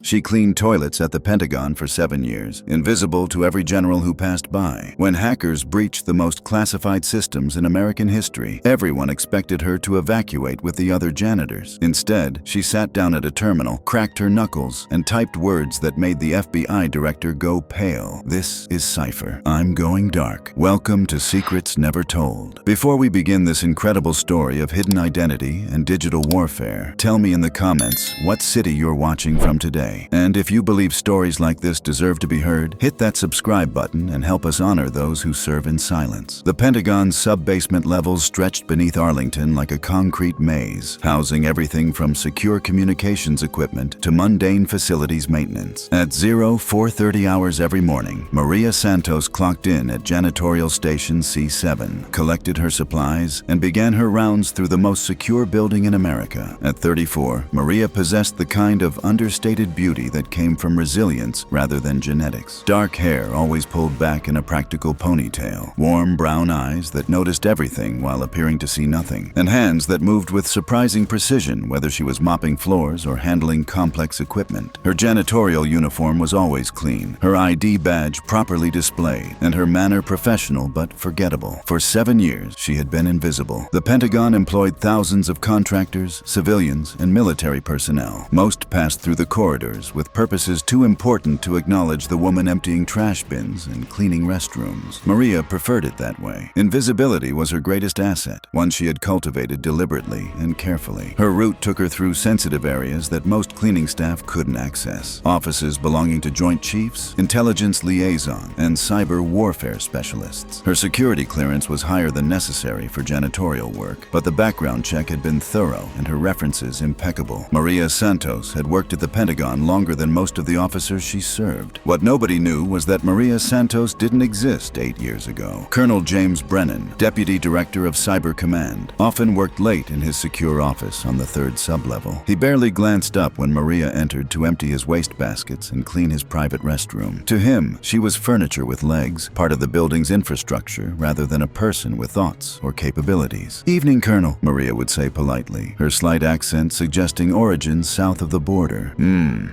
She cleaned toilets at the Pentagon for 7 years, invisible to every general who passed by. When hackers breached the most classified systems in American history, everyone expected her to evacuate with the other janitors. Instead, she sat down at a terminal, cracked her knuckles, and typed words that made the FBI director go pale. This is Cipher. I'm going dark. Welcome to Secrets Never Told. Before we begin this incredible story of hidden identity and digital warfare, tell me in the comments what city you're watching from today. And if you believe stories like this deserve to be heard, hit that subscribe button and help us honor those who serve in silence. The Pentagon's sub-basement levels stretched beneath Arlington like a concrete maze, housing everything from secure communications equipment to mundane facilities maintenance. At 04:30 hours every morning, Maria Santos clocked in at Janitorial Station C7, collected her supplies, and began her rounds through the most secure building in America. At 34, Maria possessed the kind of understated beauty that came from resilience rather than genetics. Dark hair always pulled back in a practical ponytail, warm brown eyes that noticed everything while appearing to see nothing, and hands that moved with surprising precision whether she was mopping floors or handling complex equipment. Her janitorial uniform was always clean, her ID badge properly displayed, and her manner professional but forgettable. For 7 years, she had been invisible. The Pentagon employed thousands of contractors, civilians, and military personnel. Most passed through the corridors with purposes too important to acknowledge the woman emptying trash bins and cleaning restrooms. Maria preferred it that way. Invisibility was her greatest asset, one she had cultivated deliberately and carefully. Her route took her through sensitive areas that most cleaning staff couldn't access. Offices belonging to Joint Chiefs, intelligence liaison, and cyber warfare specialists. Her security clearance was higher than necessary for janitorial work, but the background check had been thorough and her references impeccable. Maria Santos had worked at the Pentagon longer than most of the officers she served. What nobody knew was that Maria Santos didn't exist 8 years ago. Colonel James Brennan, Deputy Director of Cyber Command, often worked late in his secure office on the 3rd sublevel. He barely glanced up when Maria entered to empty his waste baskets and clean his private restroom. To him, she was furniture with legs, part of the building's infrastructure rather than a person with thoughts or capabilities. "Evening, Colonel," Maria would say politely, her slight accent suggesting origins south of the border.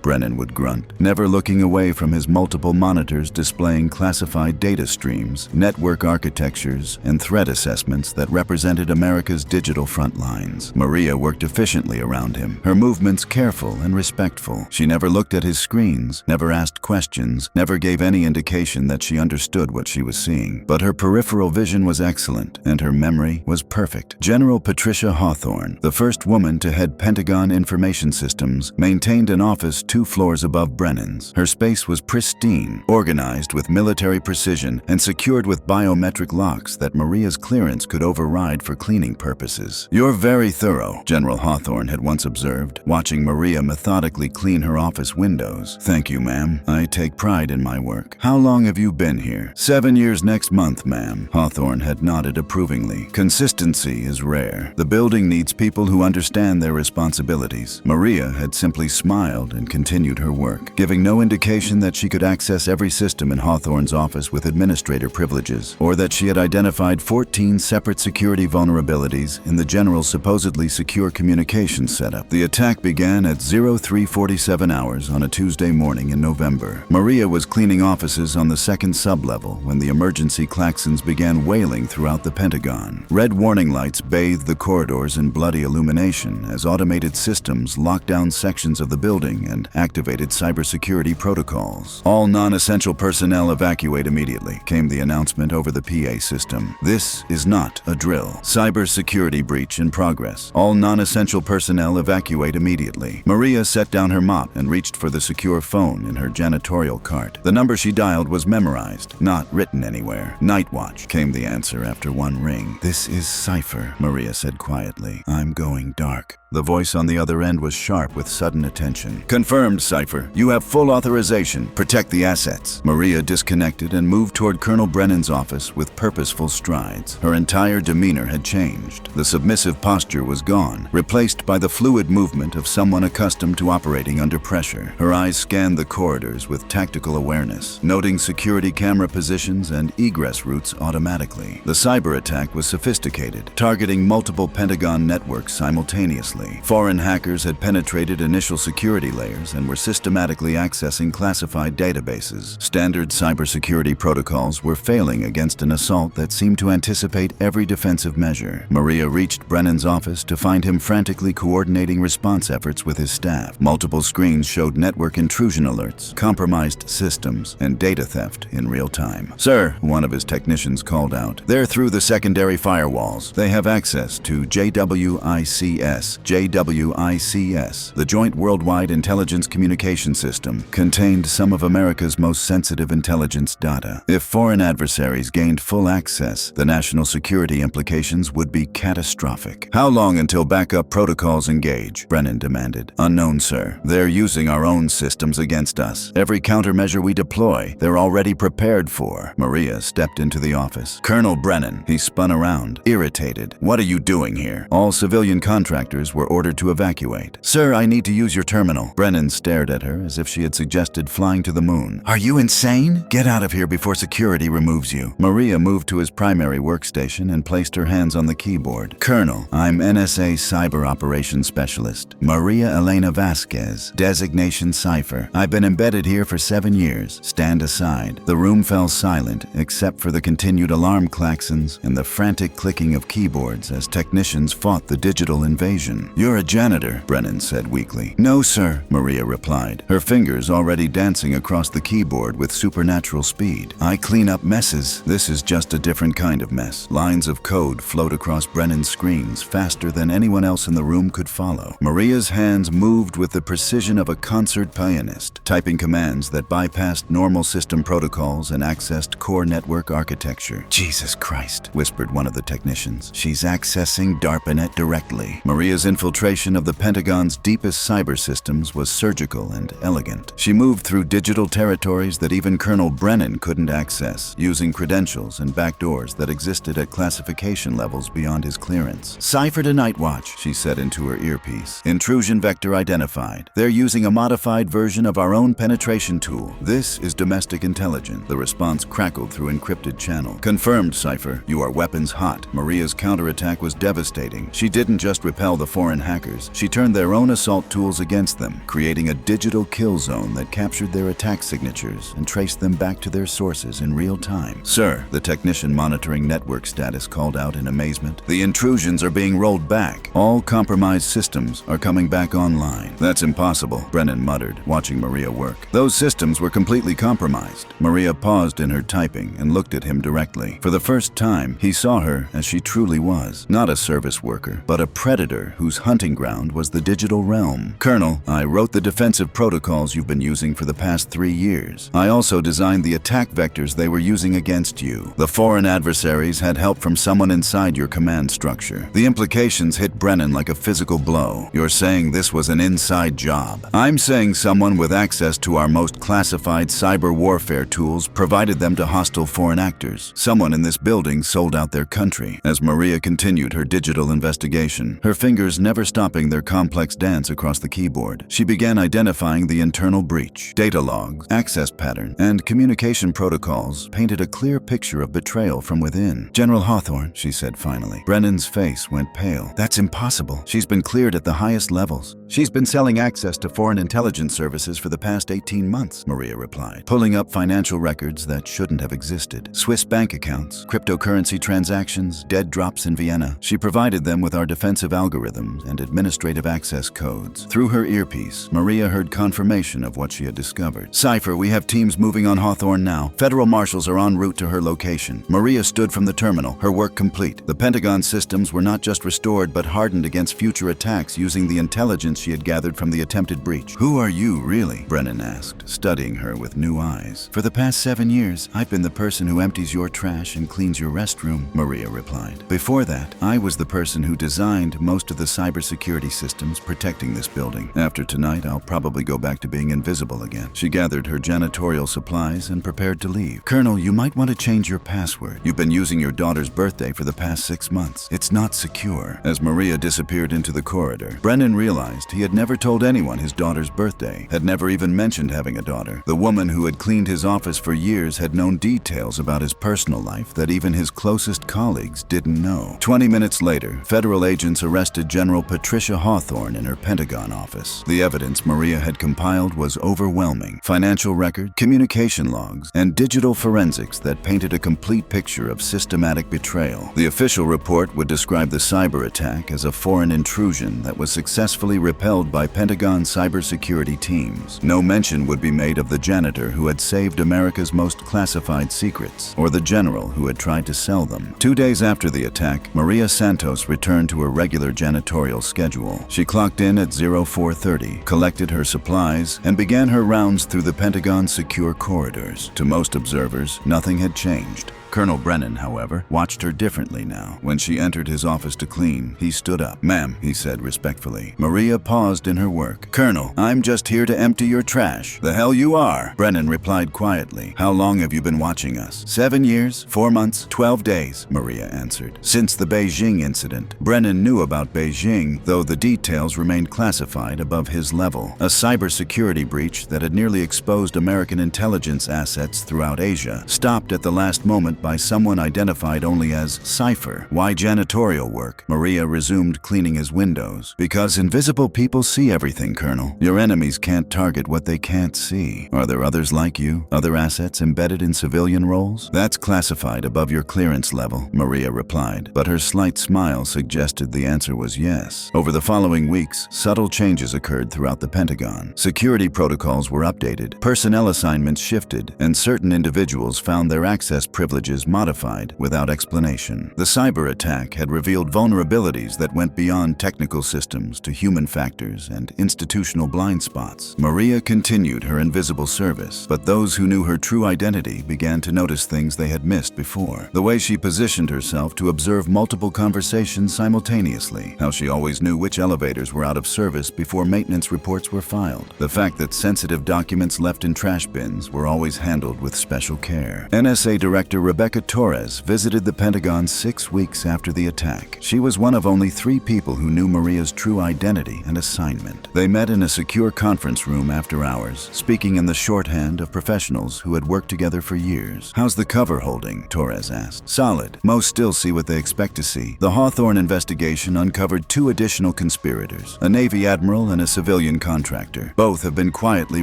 Brennan would grunt, never looking away from his multiple monitors displaying classified data streams, network architectures, and threat assessments that represented America's digital front lines. Maria worked efficiently around him, her movements careful and respectful. She never looked at his screens, never asked questions, never gave any indication that she understood what she was seeing. But her peripheral vision was excellent, and her memory was perfect. General Patricia Hawthorne, the first woman to head Pentagon Information Systems, maintained an office 2 floors above Brennan's. Her space was pristine, organized with military precision, and secured with biometric locks that Maria's clearance could override for cleaning purposes. "You're very thorough," General Hawthorne had once observed, watching Maria methodically clean her office windows. "Thank you, ma'am. I take pride in my work. How long have you been here?" 7 years next month, ma'am." Hawthorne had nodded approvingly. Consistency is rare. The building needs people who understand their responsibilities. Maria had simply smiled and continued her work, giving no indication that she could access every system in Hawthorne's office with administrator privileges, or that she had identified 14 separate security vulnerabilities in the general's supposedly secure communications setup. The attack began at 03:47 hours on a Tuesday morning in November. Maria was cleaning offices on the 2nd sublevel when the emergency klaxons began wailing throughout the Pentagon. Red warning lights bathed the corridors in bloody illumination as automated systems locked down sections of the building and activated cybersecurity protocols. "All non-essential personnel evacuate immediately," came the announcement over the PA system. "This is not a drill. Cybersecurity breach in progress. All non-essential personnel evacuate immediately." Maria set down her mop and reached for the secure phone in her janitorial cart. The number she dialed was memorized, not written anywhere. "Night watch," came the answer after 1 ring. "This is Cipher," Maria said quietly. "I'm going dark." The voice on the other end was sharp with sudden attention. "Confirmed, Cipher. You have full authorization. Protect the assets." Maria disconnected and moved toward Colonel Brennan's office with purposeful strides. Her entire demeanor had changed. The submissive posture was gone, replaced by the fluid movement of someone accustomed to operating under pressure. Her eyes scanned the corridors with tactical awareness, noting security camera positions and egress routes automatically. The cyber attack was sophisticated, targeting multiple Pentagon networks simultaneously. Foreign hackers had penetrated initial security layers players and were systematically accessing classified databases. Standard cybersecurity protocols were failing against an assault that seemed to anticipate every defensive measure. Maria reached Brennan's office to find him frantically coordinating response efforts with his staff. Multiple screens showed network intrusion alerts, compromised systems, and data theft in real time. "Sir," one of his technicians called out, "they're through the secondary firewalls. They have access to JWICS. JWICS, the Joint Worldwide Intelligence Communication System, contained some of America's most sensitive intelligence data. If foreign adversaries gained full access, the national security implications would be catastrophic." "How long until backup protocols engage?" Brennan demanded. "Unknown, sir. They're using our own systems against us. Every countermeasure we deploy, they're already prepared for." Maria stepped into the office. "Colonel Brennan." He spun around, irritated. "What are you doing here?" All civilian contractors were ordered to evacuate. "Sir, I need to use your terminal." Brennan stared at her as if she had suggested flying to the moon. "Are you insane? Get out of here before security removes you." Maria moved to his primary workstation and placed her hands on the keyboard. "Colonel, I'm NSA Cyber Operations Specialist. Maria Elena Vasquez, designation Cipher. I've been embedded here for 7 years. Stand aside." The room fell silent except for the continued alarm klaxons and the frantic clicking of keyboards as technicians fought the digital invasion. "You're a janitor," Brennan said weakly. "No, sir," Maria replied, her fingers already dancing across the keyboard with supernatural speed. "I clean up messes. This is just a different kind of mess." Lines of code flowed across Brennan's screens faster than anyone else in the room could follow. Maria's hands moved with the precision of a concert pianist, typing commands that bypassed normal system protocols and accessed core network architecture. "Jesus Christ," whispered one of the technicians. "She's accessing DARPANET directly." Maria's infiltration of the Pentagon's deepest cyber systems was surgical and elegant. She moved through digital territories that even Colonel Brennan couldn't access, using credentials and backdoors that existed at classification levels beyond his clearance. "Cipher to Night Watch," she said into her earpiece. "Intrusion vector identified. They're using a modified version of our own penetration tool. This is domestic intelligence." The response crackled through encrypted channel. "Confirmed, Cipher. You are weapons hot." Maria's counterattack was devastating. She didn't just repel the foreign hackers. She turned their own assault tools against them, creating a digital kill zone that captured their attack signatures and traced them back to their sources in real time. "Sir," the technician monitoring network status called out in amazement, "the intrusions are being rolled back. All compromised systems are coming back online." "That's impossible," Brennan muttered, watching Maria work. "Those systems were completely compromised." Maria paused in her typing and looked at him directly. For the first time, he saw her as she truly was, not a service worker, but a predator whose hunting ground was the digital realm. "Colonel, I wrote the defensive protocols you've been using for the past 3 years. I also designed the attack vectors they were using against you. The foreign adversaries had help from someone inside your command structure." The implications hit Brennan like a physical blow. "You're saying this was an inside job?" "I'm saying someone with access to our most classified cyber warfare tools provided them to hostile foreign actors. Someone in this building sold out their country." As Maria continued her digital investigation, her fingers never stopping their complex dance across the keyboard, she began identifying the internal breach. Data logs, access pattern, and communication protocols painted a clear picture of betrayal from within. "General Hawthorne," she said finally. Brennan's face went pale. "That's impossible. She's been cleared at the highest levels. She's been selling access to foreign intelligence services for the past 18 months, Maria replied, pulling up financial records that shouldn't have existed. Swiss bank accounts, cryptocurrency transactions, dead drops in Vienna. She provided them with our defensive algorithms and administrative access codes. Through her earpiece, Maria heard confirmation of what she had discovered. "Cipher, we have teams moving on Hawthorne now. Federal marshals are en route to her location." Maria stood from the terminal, her work complete. The Pentagon systems were not just restored but hardened against future attacks using the intelligence she had gathered from the attempted breach. "Who are you, really?" Brennan asked, studying her with new eyes. "For the past 7 years, I've been the person who empties your trash and cleans your restroom," Maria replied. "Before that, I was the person who designed most of the cybersecurity systems protecting this building. After tonight, I'll probably go back to being invisible again." She gathered her janitorial supplies and prepared to leave. "Colonel, you might want to change your password. You've been using your daughter's birthday for the past 6 months. It's not secure." As Maria disappeared into the corridor, Brennan realized he had never told anyone his daughter's birthday, had never even mentioned having a daughter. The woman who had cleaned his office for years had known details about his personal life that even his closest colleagues didn't know. 20 minutes later, federal agents arrested General Patricia Hawthorne in her Pentagon office. The evidence evidence Maria had compiled was overwhelming. Financial record, communication logs, and digital forensics that painted a complete picture of systematic betrayal. The official report would describe the cyber attack as a foreign intrusion that was successfully repelled by Pentagon cybersecurity teams. No mention would be made of the janitor who had saved America's most classified secrets, or the general who had tried to sell them. 2 days after the attack, Maria Santos returned to her regular janitorial schedule. She clocked in at 0430, collected her supplies, and began her rounds through the Pentagon's secure corridors. To most observers, nothing had changed. Colonel Brennan, however, watched her differently now. When she entered his office to clean, he stood up. "Ma'am," he said respectfully. Maria paused in her work. "Colonel, I'm just here to empty your trash." "The hell you are," Brennan replied quietly. "How long have you been watching us?" 7 years, 4 months, 12 days, Maria answered. Since the Beijing incident. Brennan knew about Beijing, though the details remained classified above his level. A cybersecurity breach that had nearly exposed American intelligence assets throughout Asia, stopped at the last moment by someone identified only as Cipher. "Why janitorial work?" Maria resumed cleaning his windows. "Because invisible people see everything, Colonel. Your enemies can't target what they can't see. Are there others like you? Other assets embedded in civilian roles?" "That's classified above your clearance level," Maria replied, but her slight smile suggested the answer was yes. Over the following weeks, subtle changes occurred throughout the Pentagon. Security protocols were updated, personnel assignments shifted, and certain individuals found their access privileges modified without explanation. The cyber attack had revealed vulnerabilities that went beyond technical systems to human factors and institutional blind spots. Maria continued her invisible service, but those who knew her true identity began to notice things they had missed before. The way she positioned herself to observe multiple conversations simultaneously, how she always knew which elevators were out of service before maintenance reports were filed, the fact that sensitive documents left in trash bins were always handled with special care. NSA Director Rebecca Torres visited the Pentagon 6 weeks after the attack. She was one of only 3 people who knew Maria's true identity and assignment. They met in a secure conference room after hours, speaking in the shorthand of professionals who had worked together for years. "How's the cover holding?" Torres asked. "Solid. Most still see what they expect to see. The Hawthorne investigation uncovered 2 additional conspirators, a Navy admiral and a civilian contractor. Both have been quietly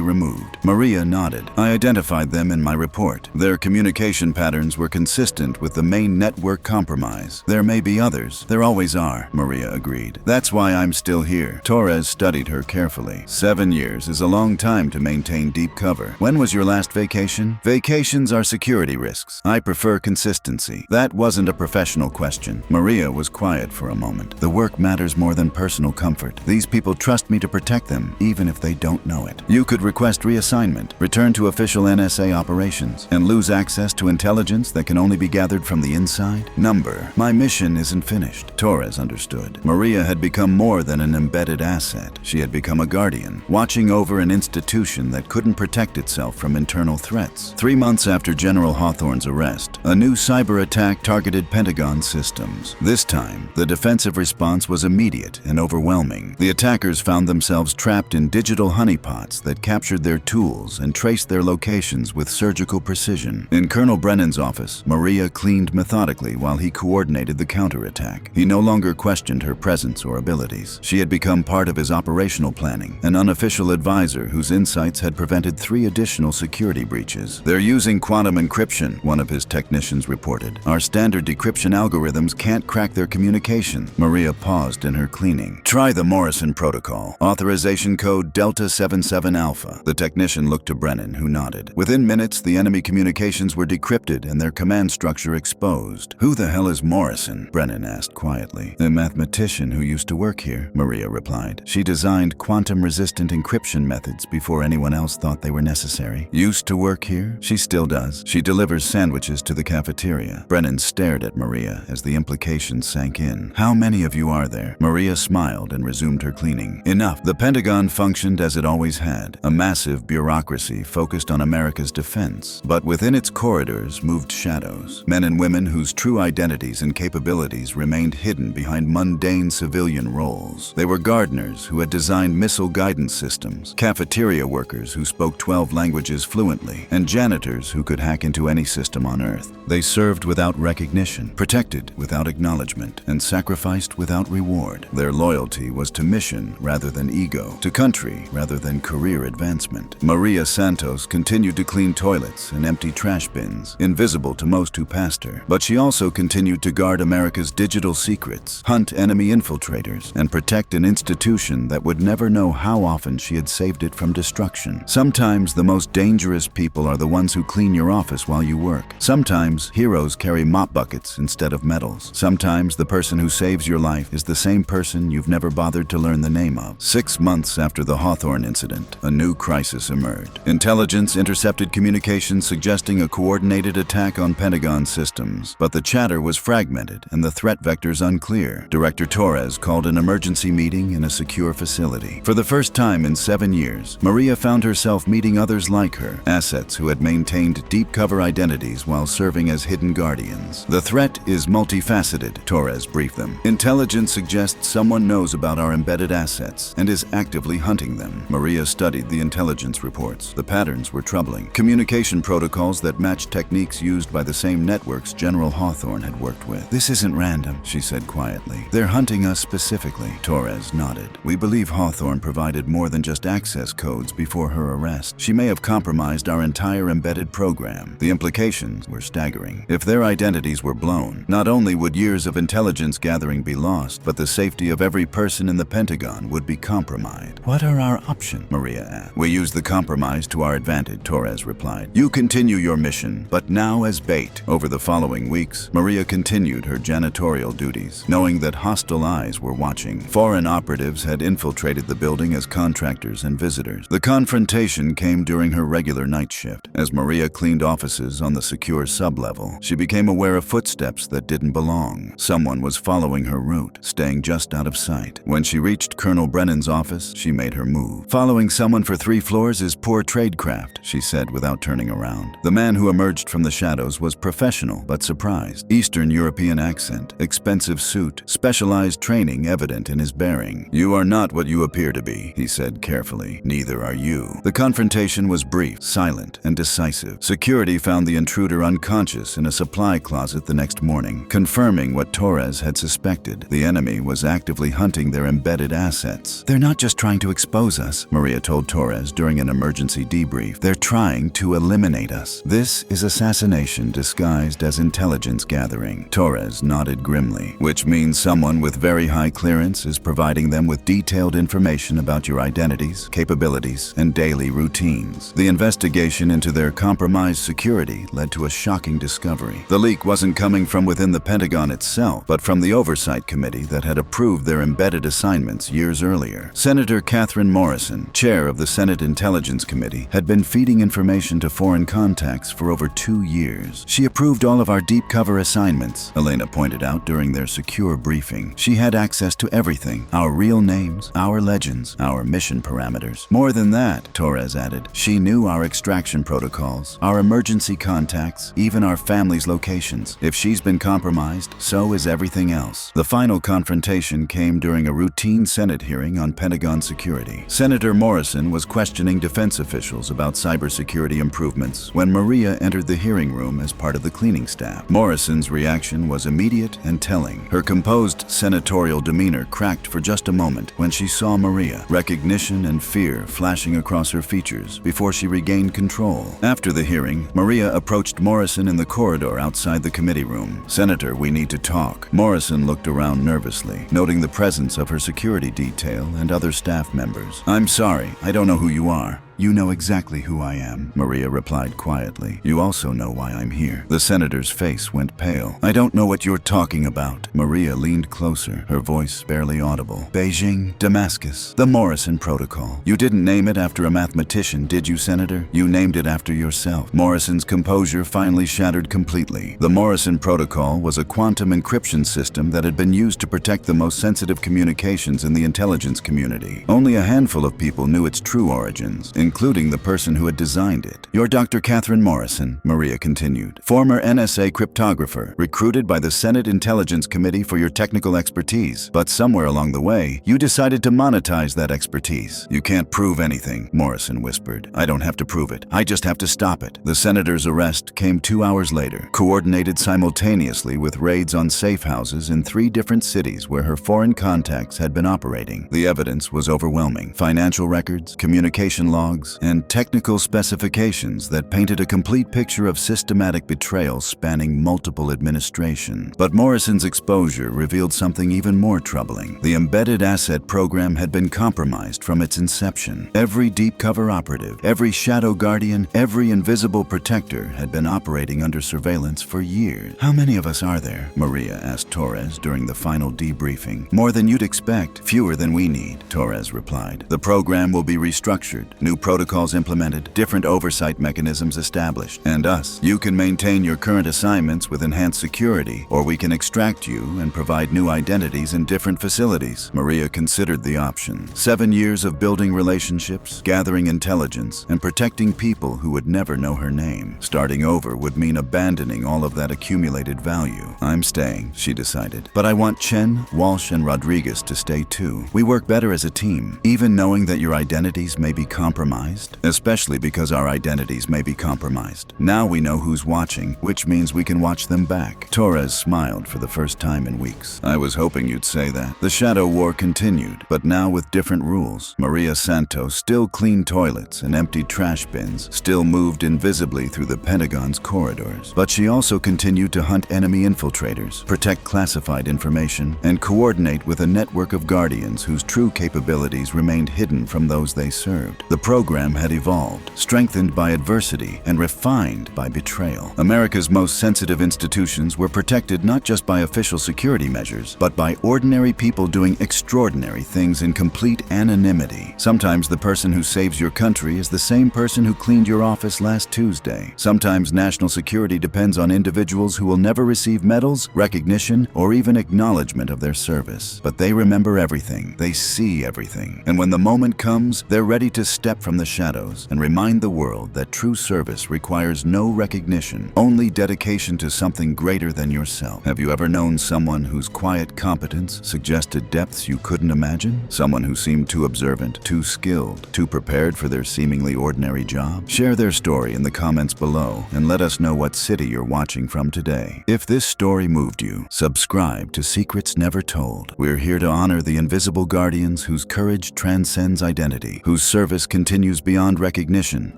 removed." Maria nodded. "I identified them in my report. Their communication patterns were consistent with the main network compromise. There may be others. There always are," Maria agreed. "That's why I'm still here." Torres studied her carefully. 7 years is a long time to maintain deep cover. "When was your last vacation?" "Vacations are security risks. I prefer consistency." That wasn't a professional question. Maria was quiet for a moment. "The work matters more than personal comfort. These people trust me to protect them, even if they don't know it. You could request reassignment, return to official NSA operations, and lose access to intelligence that can only be gathered from the inside. Number. My mission isn't finished." Torres understood. Maria had become more than an embedded asset. She had become a guardian, watching over an institution that couldn't protect itself from internal threats. 3 months after General Hawthorne's arrest, a new cyber attack targeted Pentagon systems. This time, the defensive response was immediate and overwhelming. The attackers found themselves trapped in digital honeypots that captured their tools and traced their locations with surgical precision. In Colonel Brennan's office, Maria cleaned methodically while he coordinated the counterattack. He no longer questioned her presence or abilities. She had become part of his operational planning, an unofficial advisor whose insights had prevented 3 additional security breaches. "They're using quantum encryption," one of his technicians reported. "Our standard decryption algorithms can't crack their communication." Maria paused in her cleaning. "Try the Morrison protocol. Authorization code Delta 77 Alpha." The technician looked to Brennan, who nodded. Within minutes, the enemy communications were decrypted and their command structure exposed. "Who the hell is Morrison?" Brennan asked quietly. "A mathematician who used to work here," Maria replied. "She designed quantum-resistant encryption methods before anyone else thought they were necessary." "Used to work here?" "She still does. She delivers sandwiches to the cafeteria." Brennan stared at Maria as the implications sank in. "How many of you are there?" Maria smiled and resumed her cleaning. "Enough." The Pentagon functioned as it always had, a massive bureaucracy focused on America's defense. But within its corridors moved shadows, men and women whose true identities and capabilities remained hidden behind mundane civilian roles. They were gardeners who had designed missile guidance systems, cafeteria workers who spoke 12 languages fluently, and janitors who could hack into any system on Earth. They served without recognition, protected without acknowledgement, and sacrificed without reward. Their loyalty was to mission rather than ego. ego, to country rather than career advancement. Maria Santos continued to clean toilets and empty trash bins, invisible to most who passed her. But she also continued to guard America's digital secrets, hunt enemy infiltrators, and protect an institution that would never know how often she had saved it from destruction. Sometimes the most dangerous people are the ones who clean your office while you work. Sometimes heroes carry mop buckets instead of medals. Sometimes the person who saves your life is the same person you've never bothered to learn the name of. 6 months after the Hawthorne incident, a new crisis emerged. Intelligence intercepted communications suggesting a coordinated attack on Pentagon systems, but the chatter was fragmented and the threat vectors unclear. Director Torres called an emergency meeting in a secure facility. For the first time in 7 years, Maria found herself meeting others like her, assets who had maintained deep cover identities while serving as hidden guardians. The threat is multifaceted, Torres briefed them. Intelligence suggests someone knows about our embedded assets and is actively hunting them. Maria studied the intelligence reports. The patterns were troubling. Communication protocols that matched techniques used by the same networks General Hawthorne had worked with. This isn't random, she said quietly. They're hunting us specifically. Torres nodded. We believe Hawthorne provided more than just access codes before her arrest. She may have compromised our entire embedded program. The implications were staggering. If their identities were blown, not only would years of intelligence gathering be lost, but the safety of every person in the Pentagon would be compromised. What are our options? Maria asked. We use the compromise to our advantage, Torres replied. You continue your mission, but now as bait. Over the following weeks, Maria continued her janitorial duties, knowing that hostile eyes were watching. Foreign operatives had infiltrated the building as contractors and visitors. The confrontation came during her regular night shift. As Maria cleaned offices on the secure sublevel, she became aware of footsteps that didn't belong. Someone was following her route, staying just out of sight. When she reached Colonel Brennan's office, she made her move. Following someone for 3 floors is poor tradecraft, she said without turning around. The man who emerged from the shadows was professional but surprised. Eastern European accent, expensive suit, specialized training evident in his bearing. You are not what you appear to be, he said carefully. Neither are you. The confrontation was brief, silent, and decisive. Security found the intruder unconscious in a supply closet the next morning, confirming what Torres had suspected. The enemy was actively hunting their embedded assets. They're not just trying to expose us, Maria told Torres during an emergency debrief. They're trying to eliminate us. This is assassination disguised as intelligence gathering. Torres nodded grimly, which means someone with very high clearance is providing them with detailed information about your identities, capabilities, and daily routines. The investigation into their compromised security led to a shocking discovery. The leak wasn't coming from within the Pentagon itself, but from the oversight committee that had approved their embedded assignments years earlier. Senator Catherine Morrison, chair of the Senate Intelligence Committee, had been feeding information to foreign contacts for over 2 years. She approved all of our deep cover assignments, Elena pointed out during their secure briefing. She had access to everything, our real names, our legends, our mission parameters. More than that, Torres added, she knew our extraction protocols, our emergency contacts, even our family's locations. If she's been compromised, so is everything else. The final confrontation came during a routine Senate hearing on Pentagon security. Senator Morrison was questioning defense officials about cybersecurity improvements when Maria entered the hearing room as part of the cleaning staff. Morrison's reaction was immediate and telling. Her composed senatorial demeanor cracked for just a moment when she saw Maria, recognition and fear flashing across her features before she regained control. After the hearing, Maria approached Morrison in the corridor outside the committee room. Senator, we need to talk. Morrison looked around nervously, noting the presence of her security detail and other staff members. I'm sorry, I don't know who you are. You know exactly who I am, Maria replied quietly. You also know why I'm here. The senator's face went pale. I don't know what you're talking about. Maria leaned closer, her voice barely audible. Beijing, Damascus, the Morrison Protocol. You didn't name it after a mathematician, did you, Senator? You named it after yourself. Morrison's composure finally shattered completely. The Morrison Protocol was a quantum encryption system that had been used to protect the most sensitive communications in the intelligence community. Only a handful of people knew its true origins, including the person who had designed it. You're Dr. Catherine Morrison, Maria continued, former NSA cryptographer, recruited by the Senate Intelligence Committee for your technical expertise. But somewhere along the way, you decided to monetize that expertise. You can't prove anything, Morrison whispered. I don't have to prove it. I just have to stop it. The senator's arrest came 2 hours later, coordinated simultaneously with raids on safe houses in 3 different cities where her foreign contacts had been operating. The evidence was overwhelming. Financial records, communication logs, and technical specifications that painted a complete picture of systematic betrayal spanning multiple administrations. But Morrison's exposure revealed something even more troubling. The embedded asset program had been compromised from its inception. Every deep cover operative, every shadow guardian, every invisible protector had been operating under surveillance for years. How many of us are there? Maria asked Torres during the final debriefing. More than you'd expect, fewer than we need, Torres replied. The program will be restructured, new protocols implemented, different oversight mechanisms established. And us. You can maintain your current assignments with enhanced security, or we can extract you and provide new identities in different facilities. Maria considered the option. 7 years of building relationships, gathering intelligence, and protecting people who would never know her name. Starting over would mean abandoning all of that accumulated value. I'm staying, she decided. But I want Chen, Walsh, and Rodriguez to stay too. We work better as a team, even knowing that your identities may be compromised, especially because our identities may be compromised. Now we know who's watching, which means we can watch them back. Torres smiled for the first time in weeks. I was hoping you'd say that. The shadow war continued, but now with different rules. Maria Santos still cleaned toilets and emptied trash bins, still moved invisibly through the Pentagon's corridors. But she also continued to hunt enemy infiltrators, protect classified information, and coordinate with a network of guardians whose true capabilities remained hidden from those they served. The program had evolved, strengthened by adversity and refined by betrayal. America's most sensitive institutions were protected not just by official security measures, but by ordinary people doing extraordinary things in complete anonymity. Sometimes the person who saves your country is the same person who cleaned your office last Tuesday. Sometimes national security depends on individuals who will never receive medals, recognition, or even acknowledgement of their service. But they remember everything. They see everything. And when the moment comes, they're ready to step from the shadows and remind the world that true service requires no recognition, only dedication to something greater than yourself. Have you ever known someone whose quiet competence suggested depths you couldn't imagine? Someone who seemed too observant, too skilled, too prepared for their seemingly ordinary job? Share their story in the comments below and let us know what city you're watching from today. If this story moved you, subscribe to Secrets Never Told. We're here to honor the invisible guardians whose courage transcends identity, whose service continues beyond recognition,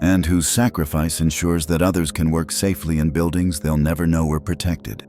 and whose sacrifice ensures that others can work safely in buildings they'll never know were protected.